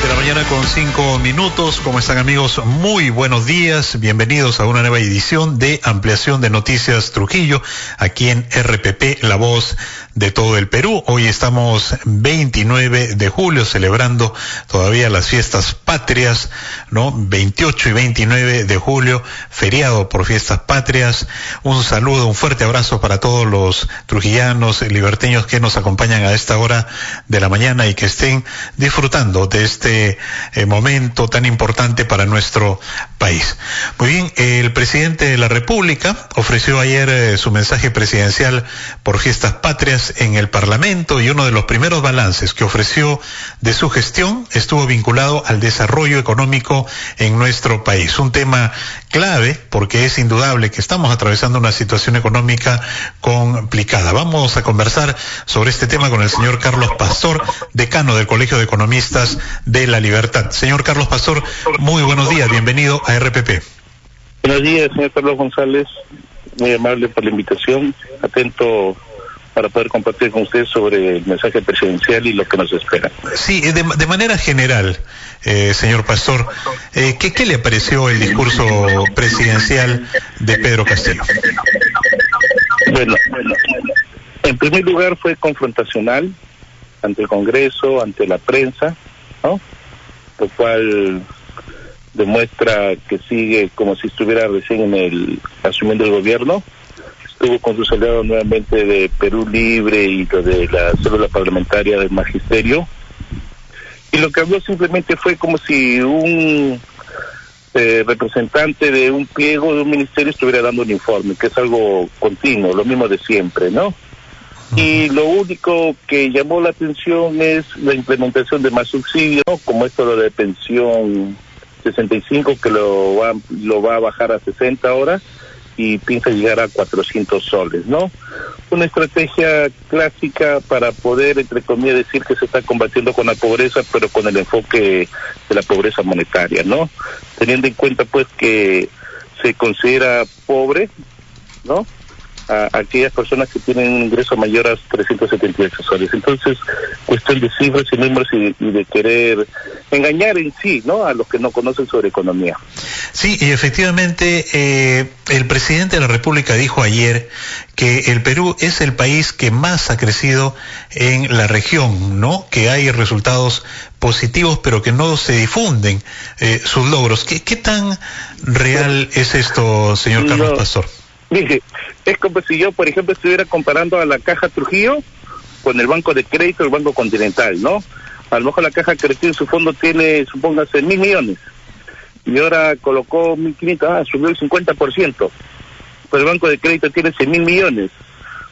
de la mañana con 5 minutos. ¿Cómo están, amigos? Muy buenos días. Bienvenidos a una nueva edición de Ampliación de Noticias Trujillo, aquí en RPP, la voz de todo el Perú. Hoy estamos 29 de julio, celebrando todavía las fiestas patrias, ¿no? 28 y 29 de julio, feriado por fiestas patrias. Un saludo, un fuerte abrazo para todos los trujillanos, liberteños que nos acompañan a esta hora de la mañana y que estén disfrutando de este momento tan importante para nuestro país. Muy bien, el presidente de la República ofreció ayer su mensaje presidencial por fiestas patrias en el Parlamento, y uno de los primeros balances que ofreció de su gestión estuvo vinculado al desarrollo económico en nuestro país. Un tema clave porque es indudable que estamos atravesando una situación económica complicada. Vamos a conversar sobre este tema con el señor Carlos Pastor, decano del Colegio de Economistas de La Libertad. Señor Carlos Pastor, muy buenos días, bienvenido a RPP. Buenos días, señor Carlos González, muy amable por la invitación, atento para poder compartir con usted sobre el mensaje presidencial y lo que nos espera. Sí, de manera general, señor Pastor, ¿qué le pareció el discurso presidencial de Pedro Castillo? Bueno, en primer lugar fue confrontacional ante el Congreso, ante la prensa, ¿no? Lo cual demuestra que sigue como si estuviera recién asumiendo el gobierno. Estuvo con sus aliados nuevamente de Perú Libre y lo de la célula parlamentaria del Magisterio, y lo que habló simplemente fue como si un representante de un pliego de un ministerio estuviera dando un informe, que es algo continuo, lo mismo de siempre, ¿no? Y lo único que llamó la atención es la implementación de más subsidios, ¿no? Como esto lo de pensión 65, que lo va a bajar a 60 ahora, y piensa llegar a 400 soles, ¿no? Una estrategia clásica para poder, entre comillas, decir que se está combatiendo con la pobreza, pero con el enfoque de la pobreza monetaria, ¿no? Teniendo en cuenta, pues, que se considera pobre, ¿no?, a aquellas personas que tienen un ingreso mayor a 378 soles. Entonces, cuestión de cifras y números y de querer engañar en sí, ¿no?, a los que no conocen sobre economía. Sí, y efectivamente, el presidente de la República dijo ayer que el Perú es el país que más ha crecido en la región, ¿no?, que hay resultados positivos, pero que no se difunden sus logros. ¿Qué tan real es esto, señor Carlos Pastor? Mire, es como si yo, por ejemplo, estuviera comparando a la Caja Trujillo con el Banco de Crédito, el Banco Continental, ¿no? A lo mejor la Caja Trujillo en su fondo tiene, supóngase, 1.000 millones, y ahora colocó 1.500, subió el 50%, pero el Banco de Crédito tiene 100.000 millones,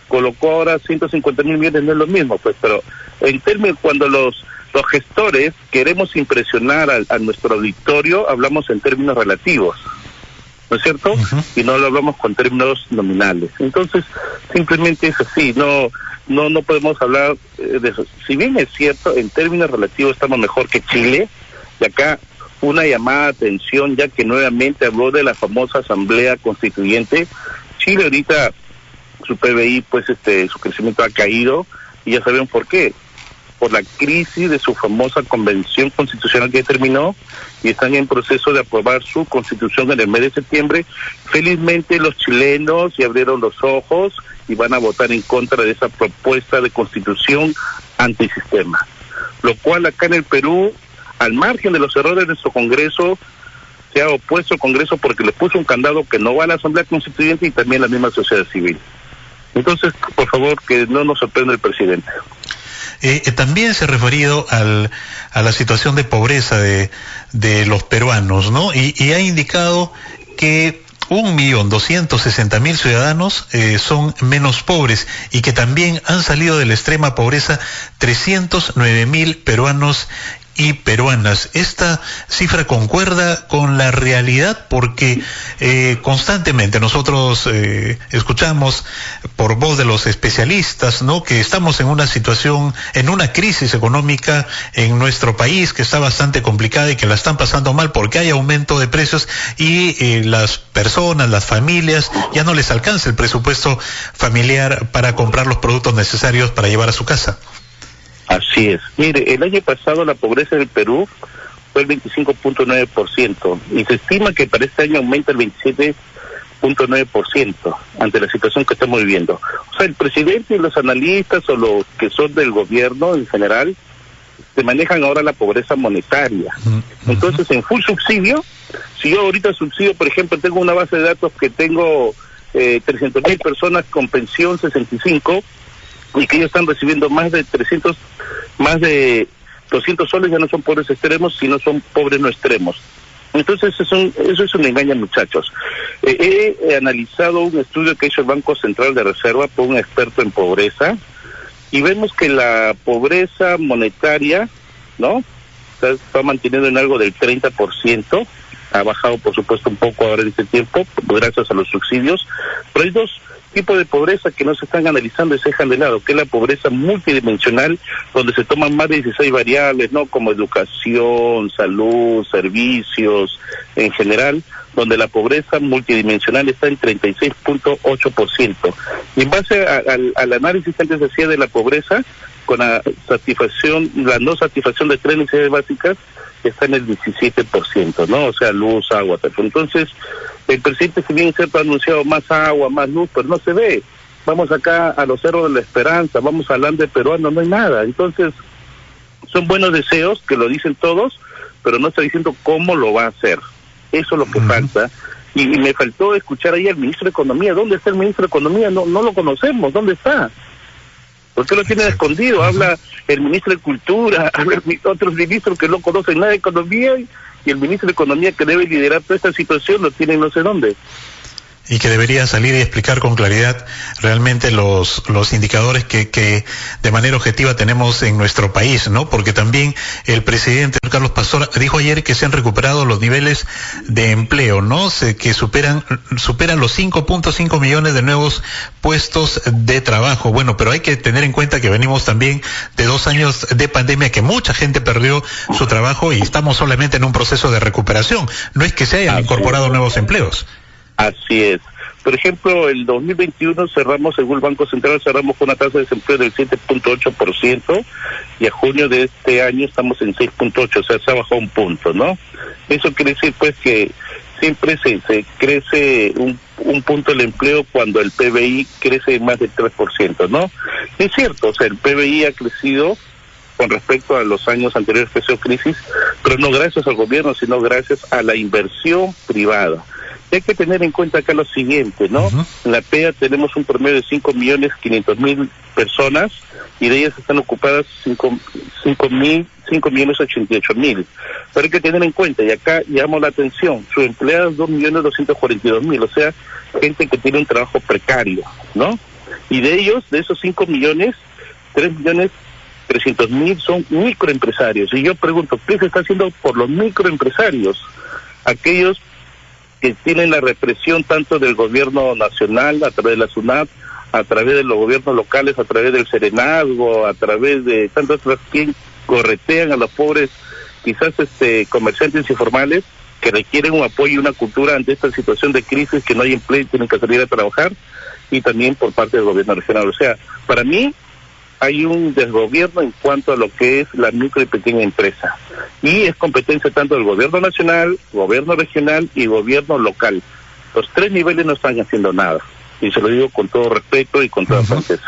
colocó ahora 150.000 millones, no es lo mismo, pues, pero en términos, cuando los gestores queremos impresionar a nuestro auditorio, hablamos en términos relativos, ¿no es cierto? Y no lo hablamos con términos nominales. Entonces, simplemente es así, no podemos hablar de eso. Si bien es cierto, en términos relativos estamos mejor que Chile, y acá una llamada de atención, ya que nuevamente habló de la famosa Asamblea Constituyente. Chile ahorita, su PBI, pues su crecimiento ha caído, y ya saben por qué. Por la crisis de su famosa convención constitucional que terminó, y están en proceso de aprobar su constitución en el mes de septiembre. Felizmente los chilenos ya abrieron los ojos y van a votar en contra de esa propuesta de constitución antisistema, lo cual acá en el Perú, al margen de los errores de nuestro Congreso, se ha opuesto al Congreso porque le puso un candado que no va a la Asamblea Constituyente, y también la misma sociedad civil. Entonces, por favor, que no nos sorprenda el presidente. También se ha referido a la situación de pobreza de los peruanos, ¿no? Y ha indicado que 1.260.000 ciudadanos son menos pobres, y que también han salido de la extrema pobreza 309.000 peruanos y peruanas. ¿Esta cifra concuerda con la realidad? Porque constantemente nosotros escuchamos por voz de los especialistas, ¿no?, que estamos en una situación, en una crisis económica en nuestro país que está bastante complicada y que la están pasando mal porque hay aumento de precios, y las personas, las familias, ya no les alcanza el presupuesto familiar para comprar los productos necesarios para llevar a su casa. Así es. Mire, el año pasado la pobreza del Perú fue el 25.9%, y se estima que para este año aumenta el 27.9% ante la situación que estamos viviendo. O sea, el presidente y los analistas o los que son del gobierno en general se manejan ahora la pobreza monetaria. Entonces, en full subsidio, si yo ahorita subsidio, por ejemplo, tengo una base de datos que tengo 300.000 personas con pensión 65 y que ellos están recibiendo más de 200 soles, ya no son pobres extremos, sino son pobres no extremos. Entonces eso es un engaño, muchachos. He analizado un estudio que hizo el Banco Central de Reserva por un experto en pobreza, y vemos que la pobreza monetaria, ¿no?, está manteniendo en algo del 30%, ha bajado por supuesto un poco ahora en este tiempo, gracias a los subsidios, pero hay dos tipos de pobreza que no se están analizando y se dejan de lado, que es la pobreza multidimensional, donde se toman más de 16 variables, ¿no?, como educación, salud, servicios, en general, donde la pobreza multidimensional está en 36.8%. Y en base al análisis que antes se hacía de la pobreza, con la no satisfacción de tres necesidades básicas, está en el 17%, ¿no? O sea, luz, agua, teléfono. Entonces, el presidente, si bien cierto, ha anunciado más agua, más luz, pero no se ve. Vamos acá a los Cerros de la Esperanza, vamos al Ande peruano, no hay nada. Entonces, son buenos deseos, que lo dicen todos, pero no está diciendo cómo lo va a hacer. Eso es lo que falta. Y me faltó escuchar ahí al ministro de Economía. ¿Dónde está el ministro de Economía? No lo conocemos. ¿Dónde está? ¿Por qué lo tienen escondido? Habla el ministro de Cultura, habla otros ministros que no conocen nada de economía, y el ministro de Economía, que debe liderar toda esta situación, lo tienen no sé dónde. Y que debería salir y explicar con claridad realmente los indicadores que de manera objetiva tenemos en nuestro país, ¿no? Porque también el presidente Carlos Pastor dijo ayer que se han recuperado los niveles de empleo, ¿no? Que superan los 5.5 millones de nuevos puestos de trabajo. Bueno, pero hay que tener en cuenta que venimos también de 2 años de pandemia, que mucha gente perdió su trabajo y estamos solamente en un proceso de recuperación. No es que se hayan incorporado nuevos empleos. Así es. Por ejemplo, el 2021 cerramos, según el Banco Central, cerramos con una tasa de desempleo del 7.8%, y a junio de este año estamos en 6.8%, o sea, se ha bajado un punto, ¿no? Eso quiere decir, pues, que siempre se crece un punto el empleo cuando el PBI crece más del 3%, ¿no? Es cierto, o sea, el PBI ha crecido con respecto a los años anteriores que se dio crisis, pero no gracias al gobierno, sino gracias a la inversión privada. Hay que tener en cuenta acá lo siguiente, ¿no? En la PEA tenemos un promedio de 5.500.000 personas, y de ellas están ocupadas 5.088.000. Pero hay que tener en cuenta, y acá llamo la atención, su empleados 2.242.000, o sea, gente que tiene un trabajo precario, ¿no? Y de ellos, de esos 5 millones, 3.300.000 son microempresarios. Y yo pregunto, ¿qué se está haciendo por los microempresarios? Aquellos que tienen la represión tanto del gobierno nacional, a través de la SUNAT, a través de los gobiernos locales, a través del Serenazgo, a través de tantas otras, que corretean a los pobres, quizás comerciantes informales, que requieren un apoyo y una cultura ante esta situación de crisis, que no hay empleo y tienen que salir a trabajar, y también por parte del gobierno regional. O sea, para mí hay un desgobierno en cuanto a lo que es la micro y pequeña empresa, y es competencia tanto del gobierno nacional, gobierno regional y gobierno local. Los 3 niveles no están haciendo nada, y se lo digo con todo respeto y con toda franqueza.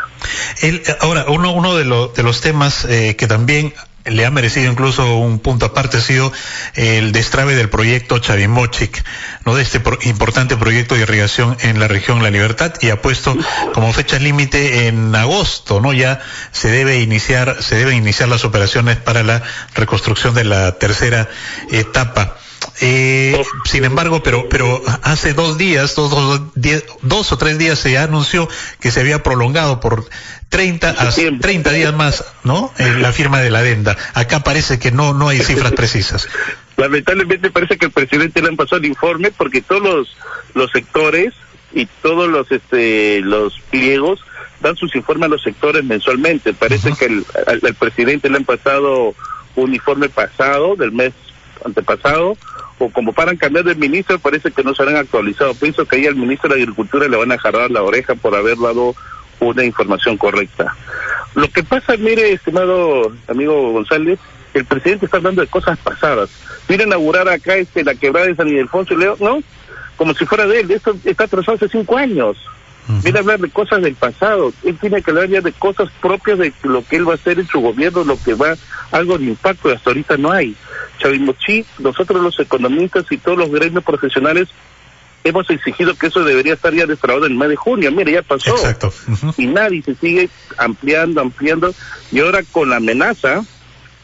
Ahora, uno de los temas que también le ha merecido incluso un punto aparte ha sido el destrabe del proyecto Chavimochic, ¿no?, de este importante proyecto de irrigación en la región La Libertad, y ha puesto como fecha límite en agosto, ¿no? Ya se deben iniciar las operaciones para la reconstrucción de la tercera etapa. Sin embargo, pero hace 2 o 3 días se anunció que se había prolongado por 30 días más, ¿no? La firma de la adenda. Acá parece que no hay cifras precisas. Lamentablemente parece que el presidente le han pasado el informe, porque todos los sectores y todos los pliegos dan sus informes a los sectores mensualmente. Parece que al presidente le han pasado un informe pasado, del mes antepasado, o como para cambiar de ministro, parece que no se han actualizado. Pienso que ahí al ministro de Agricultura le van a jalar la oreja por haber dado una información correcta. Lo que pasa, mire, estimado amigo González, El presidente está hablando de cosas pasadas. Viene a inaugurar acá la quebrada de San Ildefonso y León, ¿no? Como si fuera de él. Esto está atrasado hace 5 años. Viene a hablar de cosas del pasado. Él tiene que hablar ya de cosas propias de lo que él va a hacer en su gobierno, lo que va, algo de impacto, hasta ahorita no hay. Chavimochi, nosotros los economistas y todos los gremios profesionales hemos exigido que eso debería estar ya destrabado en el mes de junio. Mire, ya pasó. Exacto. Y nadie se sigue ampliando, y ahora con la amenaza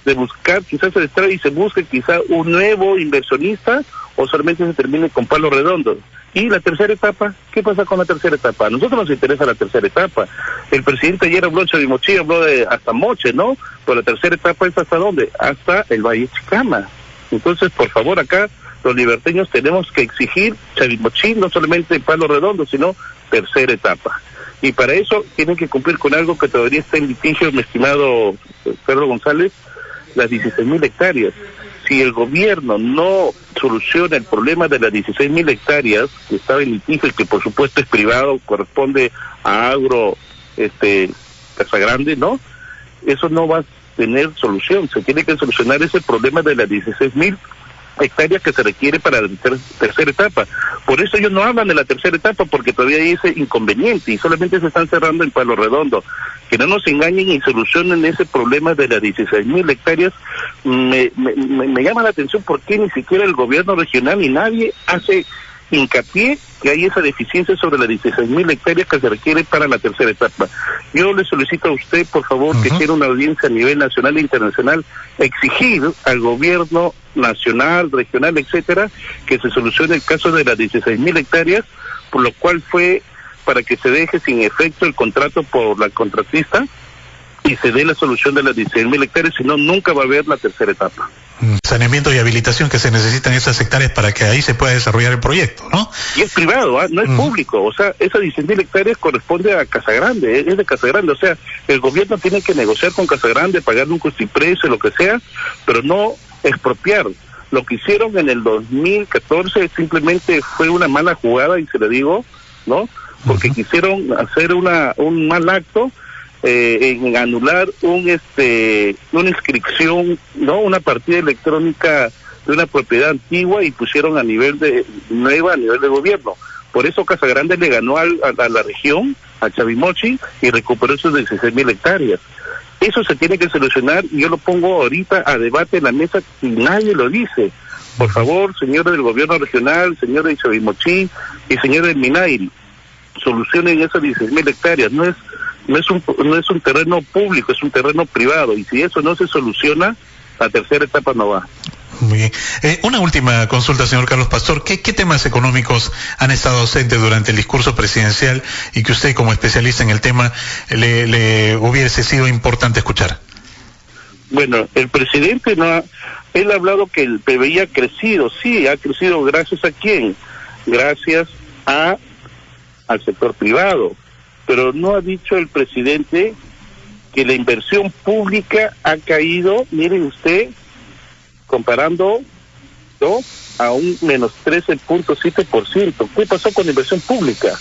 de buscar, quizás se destrabe y se busque quizá un nuevo inversionista, o solamente se termine con palos redondos. Y la tercera etapa, ¿qué pasa con la tercera etapa? A nosotros nos interesa la tercera etapa. El presidente ayer habló de Chavimochi, habló de hasta Moche, ¿no? Pero la tercera etapa es ¿hasta dónde? Hasta el Valle Chicama. Entonces, por favor, acá los liberteños tenemos que exigir Chavimochi, no solamente palos redondos, sino tercera etapa. Y para eso tienen que cumplir con algo que todavía está en litigio, mi estimado Pedro González, las 16.000 hectáreas. Si el gobierno no soluciona el problema de las 16.000 hectáreas, que estaba en litigio y que por supuesto es privado, corresponde a Agro Casagrande, ¿no? Eso no va a tener solución. Se tiene que solucionar ese problema de las 16.000 hectáreas que se requiere para la tercera etapa. Por eso ellos no hablan de la tercera etapa, porque todavía hay ese inconveniente y solamente se están cerrando en palo redondo. Que no nos engañen y solucionen ese problema de las 16.000 hectáreas. Me llama la atención por qué ni siquiera el gobierno regional ni nadie hace hincapié que hay esa deficiencia sobre las 16.000 hectáreas que se requiere para la tercera etapa. Yo le solicito a usted, por favor, que quiera una audiencia a nivel nacional e internacional, exigir al gobierno nacional, regional, etcétera, que se solucione el caso de las 16.000 hectáreas, por lo cual fue para que se deje sin efecto el contrato por la contratista y se dé la solución de las 16.000 hectáreas, si no, nunca va a haber la tercera etapa. Saneamiento y habilitación que se necesitan esas hectáreas para que ahí se pueda desarrollar el proyecto, ¿no? Y es privado, no es público, o sea, esas 16.000 hectáreas corresponde a Casagrande, es de Casagrande, o sea, el gobierno tiene que negociar con Casagrande, pagarle un custiprecio, lo que sea, pero no expropiar. Lo que hicieron en el 2014 simplemente fue una mala jugada, y se lo digo, ¿no? Porque quisieron hacer un mal acto, en anular una inscripción, no, una partida electrónica de una propiedad antigua, y pusieron a nivel de gobierno. Por eso Casagrande le ganó a la región, a Chavimochi, y recuperó sus 16.000 hectáreas. Eso se tiene que solucionar, y yo lo pongo ahorita a debate en la mesa y nadie lo dice. Por favor, señores del gobierno regional, señores de Chavimochi y señores del Minairi, solucionen esas 16.000 hectáreas. No es un terreno público, es un terreno privado, y si eso no se soluciona, la tercera etapa no va. Muy bien. Una última consulta, señor Carlos Pastor. ¿Qué temas económicos han estado ausentes durante el discurso presidencial y que usted, como especialista en el tema, le hubiese sido importante escuchar? Bueno, el presidente él ha hablado que el PBI ha crecido. Sí, ha crecido. ¿Gracias a quién? Gracias al sector privado. Pero no ha dicho el presidente que la inversión pública ha caído, miren usted, comparando, ¿no?, a un menos 13.7%. ¿Qué pasó con la inversión pública?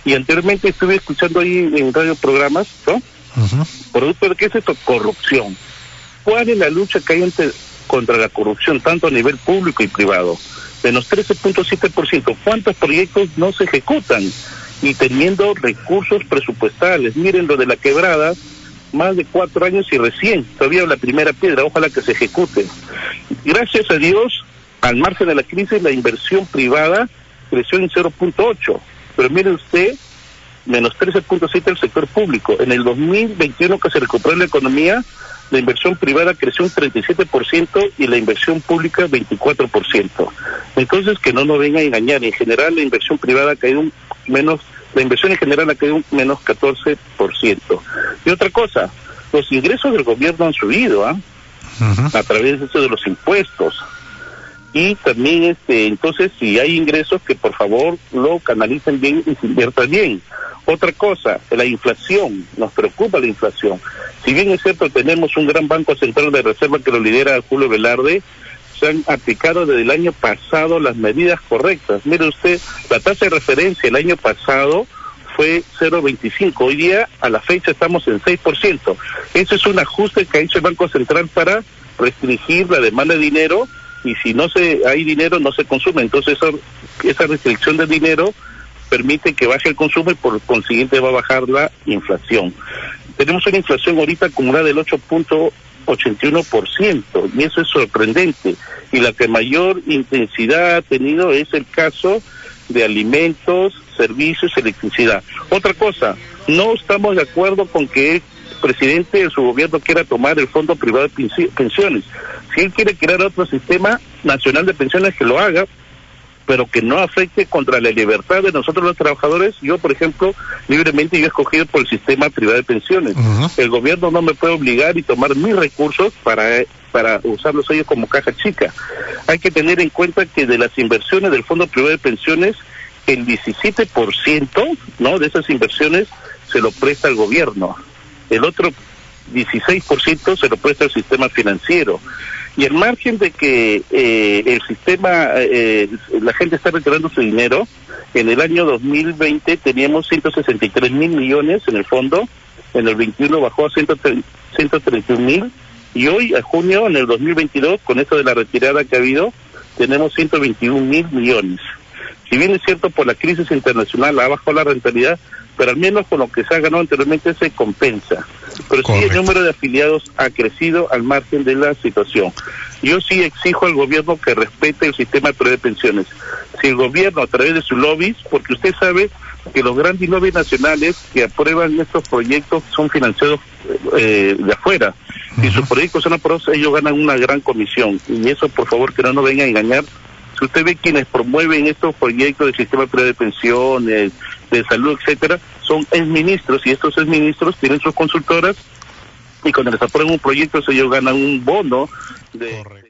Y anteriormente estuve escuchando ahí en radio programas, ¿no? ¿Producto de qué es esto? Corrupción. ¿Cuál es la lucha que hay contra la corrupción, tanto a nivel público y privado? Menos 13.7%. ¿Cuántos proyectos no se ejecutan? Y teniendo recursos presupuestales. Miren lo de la quebrada, más de 4 años y recién, todavía la primera piedra, ojalá que se ejecute. Gracias a Dios, al margen de la crisis, la inversión privada creció en 0.8, pero mire usted, menos 13.7 el sector público. En el 2021, que se recuperó la economía, la inversión privada creció un 37% y la inversión pública 24%. Entonces, que no nos vengan a engañar. En general, la inversión privada ha caído la inversión en general ha caído un menos 14%. Y otra cosa, los ingresos del gobierno han subido, a través de los impuestos. Y también, entonces, si hay ingresos, que por favor lo canalicen bien y se inviertan bien. Otra cosa, la inflación, nos preocupa la inflación. Si bien es cierto, tenemos un gran banco central de reserva que lo lidera Julio Velarde, se han aplicado desde el año pasado las medidas correctas. Mire usted, la tasa de referencia el año pasado fue 0.25, hoy día a la fecha estamos en 6%. Ese es un ajuste que ha hecho el Banco Central para restringir la demanda de dinero, y si no hay dinero no se consume. Entonces esa restricción de dinero permite que baje el consumo y por consiguiente va a bajar la inflación. Tenemos una inflación ahorita acumulada del 8.81%, y eso es sorprendente, y la que mayor intensidad ha tenido es el caso de alimentos, servicios, electricidad. Otra cosa, no estamos de acuerdo con que el presidente de su gobierno quiera tomar el Fondo Privado de Pensiones. Si él quiere crear otro sistema nacional de pensiones, que lo haga, pero que no afecte contra la libertad de nosotros los trabajadores. Yo, por ejemplo, libremente yo he escogido por el sistema privado de pensiones. El gobierno no me puede obligar y tomar mis recursos para usarlos ellos como caja chica. Hay que tener en cuenta que de las inversiones del Fondo Privado de Pensiones, el 17%, ¿no?, de esas inversiones se lo presta el gobierno. El otro 16% se lo presta el sistema financiero. Y al margen de que el sistema, la gente está retirando su dinero, en el año 2020 teníamos 163.000 millones en el fondo, en el 21 bajó a 131.000, y hoy, a junio, en el 2022, con esto de la retirada que ha habido, tenemos 121.000 millones. Si bien es cierto, por la crisis internacional ha bajado la rentabilidad, pero al menos con lo que se ha ganado anteriormente se compensa. Pero sí, el número de afiliados ha crecido al margen de la situación. Yo sí exijo al gobierno que respete el sistema de pensiones. Si el gobierno, a través de sus lobbies, porque usted sabe que los grandes lobbies nacionales que aprueban estos proyectos son financiados de afuera. Si sus proyectos son aprobados, ellos ganan una gran comisión. Y eso, por favor, que no nos vengan a engañar. Si usted ve quienes promueven estos proyectos del sistema de pensiones, de salud, etcétera, son exministros, y estos exministros tienen sus consultoras, y cuando les aprueban un proyecto ellos ganan un bono de... Correcto.